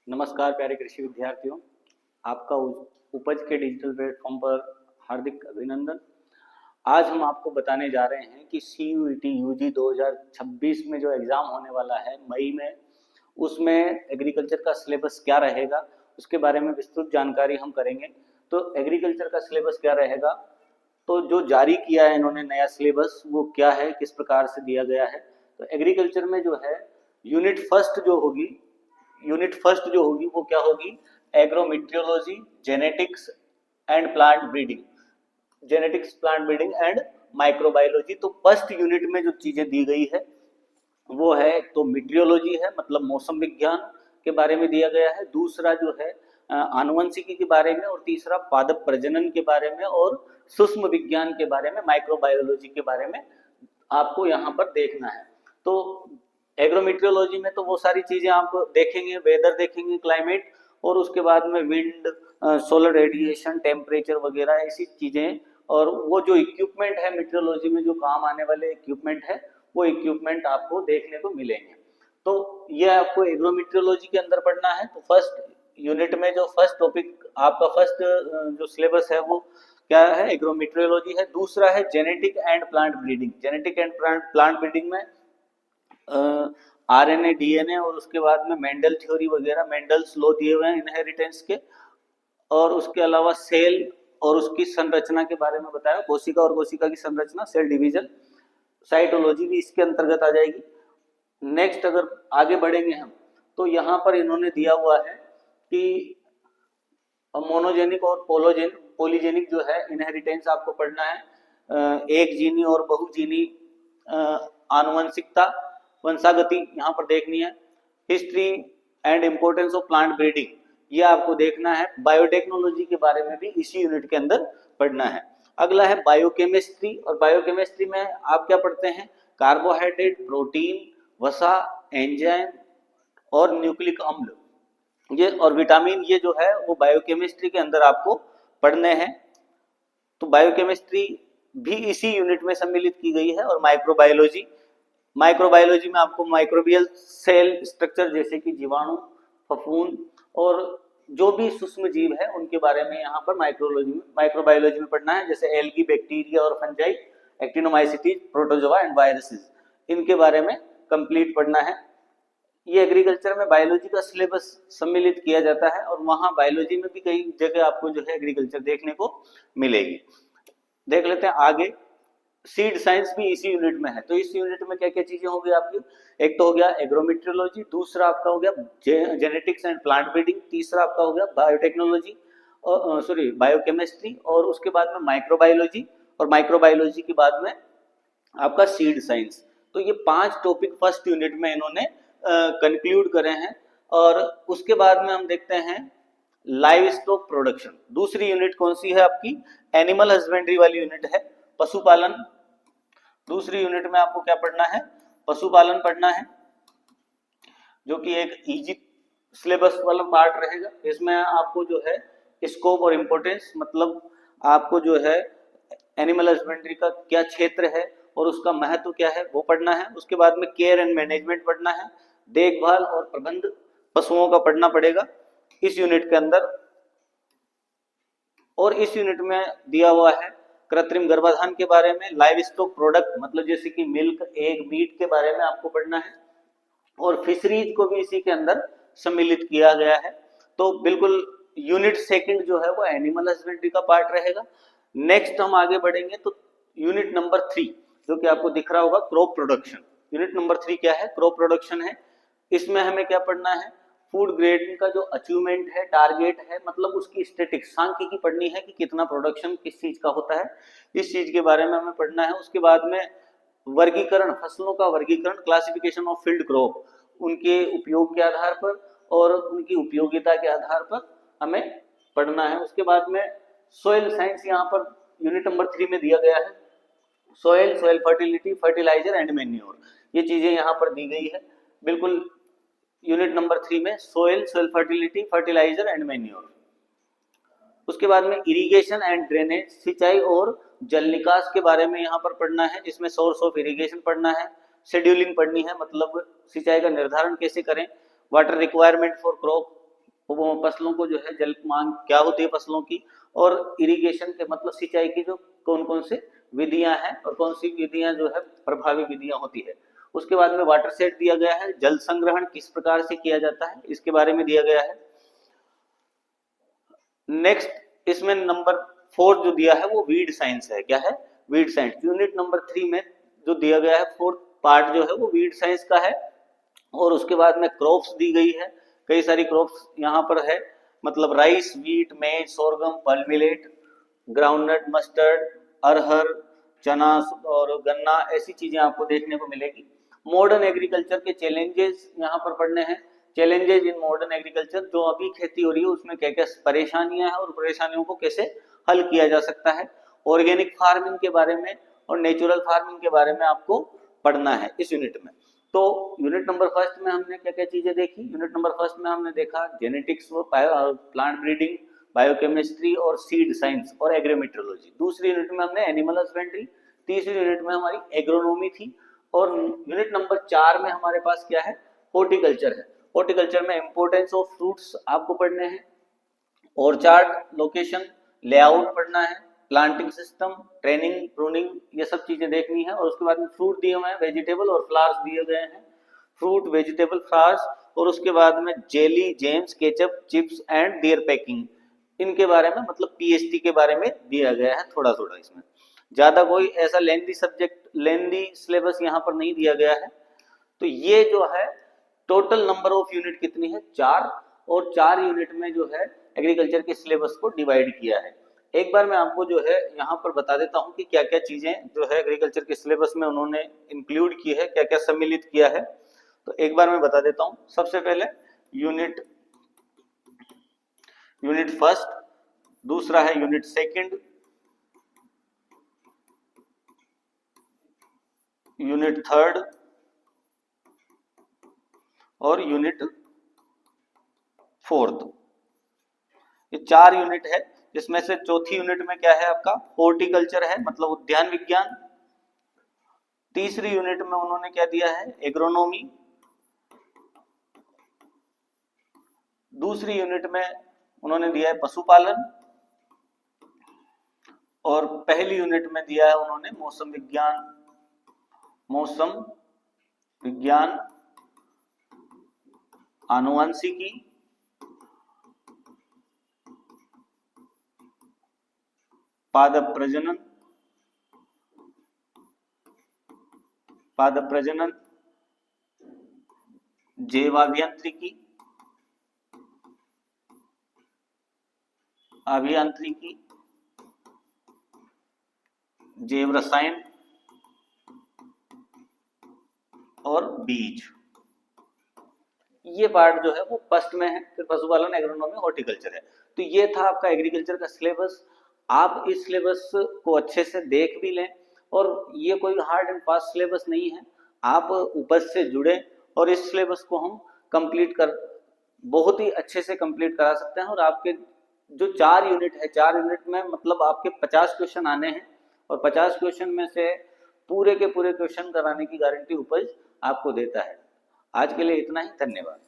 नमस्कार प्यारे कृषि विद्यार्थियों, आपका उपज के डिजिटल प्लेटफॉर्म पर हार्दिक अभिनंदन। आज हम आपको बताने जा रहे हैं कि CUET UG 2026 में जो एग्ज़ाम होने वाला है मई में, उसमें एग्रीकल्चर का सिलेबस क्या रहेगा, उसके बारे में विस्तृत जानकारी हम करेंगे। तो एग्रीकल्चर का सिलेबस क्या रहेगा, तो जो जारी किया है इन्होंने नया सिलेबस वो क्या है, किस प्रकार से दिया गया है। तो एग्रीकल्चर में जो है यूनिट फर्स्ट जो होगी वो क्या होगी, agrometeorology, genetics and plant breeding, genetics plant breeding and microbiology. तो फर्स्ट यूनिट में जो चीजें दी गई है वो है, एक तो मीट्रियोलॉजी है मतलब मौसम विज्ञान के बारे में दिया गया है, दूसरा जो है आनुवंशिकी के बारे में, और तीसरा पादप प्रजनन के बारे में, और सूक्ष्म विज्ञान के बारे में, माइक्रोबायोलॉजी के बारे में आपको यहाँ पर देखना है। तो एग्रोमीट्रियोलॉजी में तो वो सारी चीजें आप देखेंगे, वेदर देखेंगे, क्लाइमेट, और उसके बाद में विंड, सोलर रेडिएशन, टेम्परेचर वगैरह ऐसी चीजें, और वो जो इक्विपमेंट है मीट्रियोलॉजी में जो काम आने वाले इक्विपमेंट है वो इक्विपमेंट आपको देखने को मिलेंगे। तो ये आपको एग्रोमीट्रियोलॉजी के अंदर पढ़ना है। तो फर्स्ट यूनिट में जो फर्स्ट टॉपिक आपका फर्स्ट जो सिलेबस है वो क्या है, एग्रोमीट्रियोलॉजी है। दूसरा है genetic and plant breeding. Genetic and plant breeding में RNA DNA और उसके बाद में मेंडल थ्योरी वगैरह, मेंडल्स लॉ दिए हुए हैं इनहेरिटेंस के, और उसके अलावा सेल और उसकी संरचना के बारे में बताया, कोशिका और कोशिका की संरचना, सेल डिवीजन, साइटोलॉजी भी इसके अंतर्गत आ जाएगी। नेक्स्ट अगर आगे बढ़ेंगे हम, तो यहाँ पर इन्होंने दिया हुआ है कि मोनोजेनिक और पॉलीजेनिक जो है इनहेरिटेंस आपको पढ़ना है। एक जीनी और बहुजीनी आनुवंशिकता, वंशागति यहाँ पर देखनी है। History and importance of plant breeding, ये आपको देखना है। बायोटेक्नोलॉजी के बारे में भी इसी यूनिट के अंदर पढ़ना है। अगला है बायोकेमिस्ट्री, और बायोकेमिस्ट्री में आप क्या पढ़ते हैं, कार्बोहाइड्रेट, प्रोटीन, वसा, एंजाइम और न्यूक्लिक अम्ल, ये और विटामिन, ये जो है वो बायोकेमिस्ट्री के अंदर आपको पढ़ने हैं। तो बायोकेमिस्ट्री भी इसी यूनिट में सम्मिलित की गई है। और माइक्रोबायोलॉजी, माइक्रोबायोलॉजी में आपको माइक्रोबियल सेल स्ट्रक्चर जैसे कि जीवाणु, फफूंद और जो भी सूक्ष्म जीव है उनके बारे में यहाँ पर माइक्रोबायोलॉजी में पढ़ना है, जैसे एल्गी, बैक्टीरिया और fungi, actinomycetes, protozoa and viruses, इनके बारे में कंप्लीट पढ़ना है। ये एग्रीकल्चर में बायोलॉजी का सिलेबस सम्मिलित किया जाता है, और वहाँ बायोलॉजी में भी कई जगह आपको जो है एग्रीकल्चर देखने को मिलेगी। देख लेते हैं आगे। सीड साइंस भी इसी यूनिट में है। तो इस यूनिट में क्या क्या चीजें होगी आपकी, एक तो हो गया एग्रोमीट्रियोलॉजी, दूसरा आपका हो गया जेनेटिक्स एंड प्लांट ब्रीडिंग, तीसरा आपका हो गया बायोटेक्नोलॉजी, सॉरी बायोकेमिस्ट्री, और उसके बाद में माइक्रोबायोलॉजी, और माइक्रोबायोलॉजी के बाद में आपका सीड साइंस। तो ये 5 टॉपिक फर्स्ट यूनिट में इन्होंने कंक्लूड करे हैं। और उसके बाद में हम देखते हैं लाइव स्टॉक प्रोडक्शन। दूसरी यूनिट कौन सी है आपकी, एनिमल हस्बेंड्री वाली यूनिट है, पशुपालन। दूसरी यूनिट में आपको क्या पढ़ना है, पशुपालन पढ़ना है, जो कि एक इजी सिलेबस वाला पार्ट रहेगा। इसमें आपको जो है स्कोप और इम्पोर्टेंस, मतलब आपको जो है एनिमल हस्बेंड्री का क्या क्षेत्र है और उसका महत्व क्या है वो पढ़ना है। उसके बाद में केयर एंड मैनेजमेंट पढ़ना है, देखभाल और प्रबंध पशुओं का पढ़ना पड़ेगा इस यूनिट के अंदर। और इस यूनिट में दिया हुआ है कृत्रिम गर्भाधान के बारे में, लाइव स्टॉक प्रोडक्ट मतलब जैसे कि मिल्क, एग, मीट के बारे में आपको पढ़ना है, और फिशरीज को भी इसी के अंदर सम्मिलित किया गया है। तो बिल्कुल यूनिट सेकंड जो है वो एनिमल हस्बेंड्री का पार्ट रहेगा। नेक्स्ट हम आगे बढ़ेंगे तो यूनिट नंबर 3 जो कि आपको दिख रहा होगा, क्रॉप प्रोडक्शन। यूनिट नंबर 3 क्या है, क्रॉप प्रोडक्शन है। इसमें हमें क्या पढ़ना है, फूड ग्रेड का जो अचीवमेंट है, टारगेट है, मतलब उसकी स्टेटिक्स, सांख्यिकी पढ़नी है कि कितना प्रोडक्शन किस चीज का होता है, इस चीज के बारे में हमें पढ़ना है। उसके बाद में वर्गीकरण, फसलों का वर्गीकरण, क्लासिफिकेशन ऑफ फील्ड क्रॉप, उनके उपयोग के आधार पर और उनकी उपयोगिता के आधार पर हमें पढ़ना है। उसके बाद में सोइल साइंस यहाँ पर यूनिट नंबर 3 में दिया गया है, soil, soil fertility, fertiliser and manure, ये चीजें यहाँ पर दी गई है बिल्कुल यूनिट नंबर 3 में, soil, soil fertility, fertiliser and manure. उसके बाद में इरिगेशन एंड ड्रेनेज, सिंचाई और जल निकास के बारे में यहाँ पर पढ़ना है। इसमें सोर्स ऑफ इरिगेशन पढ़ना है, शेड्यूलिंग पढ़नी है, मतलब सिंचाई का निर्धारण कैसे करें, वाटर रिक्वायरमेंट फॉर क्रॉप, वो फसलों को जो है जल मांग क्या होती है फसलों की, और इरिगेशन के मतलब सिंचाई की जो कौन कौन से विधियां हैं और कौन सी विधियां जो है प्रभावी विधियां होती है। उसके बाद में वाटर सेट दिया गया है, जल संग्रहण किस प्रकार से किया जाता है इसके बारे में दिया गया है। नेक्स्ट इसमें नंबर 4 जो दिया है वो वीड साइंस है। क्या है? Weed science. यूनिट नंबर 3 में जो दिया गया है 4th पार्ट जो है वो वीड साइंस का है। और उसके बाद में क्रॉप्स दी गई है, कई सारी क्रॉप्स यहाँ पर है, मतलब rice, wheat, maize, sorghum, pulse millet, groundnut, mustard, अरहर, चना और गन्ना, ऐसी चीजें आपको देखने को मिलेगी। मॉडर्न एग्रीकल्चर के चैलेंजेस यहाँ पर पढ़ने हैं। चैलेंजेस इन मॉडर्न एग्रीकल्चर, जो अभी खेती हो रही है उसमें क्या क्या परेशानियां हैं और परेशानियों को कैसे हल किया जा सकता है। ऑर्गेनिक फार्मिंग के बारे में और नेचुरल फार्मिंग के बारे में आपको पढ़ना है इस यूनिट में। तो यूनिट नंबर 1 में हमने क्या क्या चीजें देखी? यूनिट नंबर 1 में हमने देखा जेनेटिक्स, प्लांट ब्रीडिंग, बायोकेमिस्ट्री और सीड साइंस और एग्रोमेट्रोलॉजी। दूसरी यूनिट में हमने एनिमल हस्बेंड्री, तीसरी यूनिट में हमारी एग्रोनॉमी थी, और यूनिट नंबर 4 में हमारे पास क्या है? हॉर्टिकल्चर है। हॉर्टिकल्चर में इंपोर्टेंस ऑफ फ्रूट्स आपको पढ़ने हैं, और चार्ट, लोकेशन, लेआउट पढ़ना है, प्लांटिंग सिस्टम, ट्रेनिंग, प्रूनिंग, ये सब चीजें देखनी है। और उसके बाद में फ्रूट दिए हुए हैं, वेजिटेबल और फ्लावर्स दिए गए हैं, फ्रूट, वेजिटेबल, फ्लावर्स, और उसके बाद में jelly, jams, ketchup, chips and their packing, इनके बारे में मतलब पीएचडी के बारे में दिया गया है थोड़ा थोड़ा। इसमें ज्यादा कोई ऐसा लेंथी सब्जेक्ट, लेंथी सिलेबस यहाँ पर नहीं दिया गया है। तो ये जो है टोटल नंबर ऑफ यूनिट कितनी है? 4, और 4 यूनिट में जो है एग्रीकल्चर के सिलेबस को डिवाइड किया है। एक बार मैं आपको जो है यहाँ पर बता देता हूँ कि क्या क्या चीजें जो है एग्रीकल्चर के सिलेबस में उन्होंने इंक्लूड की है, क्या क्या सम्मिलित किया है। तो एक बार मैं बता देता हूँ। सबसे पहले यूनिट 1, दूसरा है यूनिट 2, यूनिट 3 और यूनिट 4। ये 4 यूनिट है, जिसमें से चौथी यूनिट में क्या है आपका? हॉर्टिकल्चर है, मतलब उद्यान विज्ञान। तीसरी यूनिट में उन्होंने क्या दिया है? एग्रोनॉमी। दूसरी यूनिट में उन्होंने दिया है पशुपालन, और पहली यूनिट में दिया है उन्होंने मौसम विज्ञान, आनुवंशिकी, पादप प्रजनन, जैवाभियांत्रिकी, जैव रसायन और बीज। ये पार्ट जो है वो फर्स्ट में है, फिर पशुपालन, एग्रोनॉमी, हॉर्टिकल्चर है। तो ये था आपका एग्रीकल्चर का सिलेबस। आप इस सिलेबस को अच्छे से देख भी लें, और ये कोई हार्ड एंड फास्ट सिलेबस नहीं है, आप ऊपर से जुड़े और इस सिलेबस को हम कंप्लीट कर बहुत ही अच्छे से कंप्लीट करा सकते हैं। और आपके जो 4 यूनिट है, 4 यूनिट में मतलब आपके 50 क्वेश्चन आने हैं, और 50 क्वेश्चन में से पूरे के पूरे क्वेश्चन कराने की गारंटी उपज आपको देता है। आज के लिए इतना ही, धन्यवाद।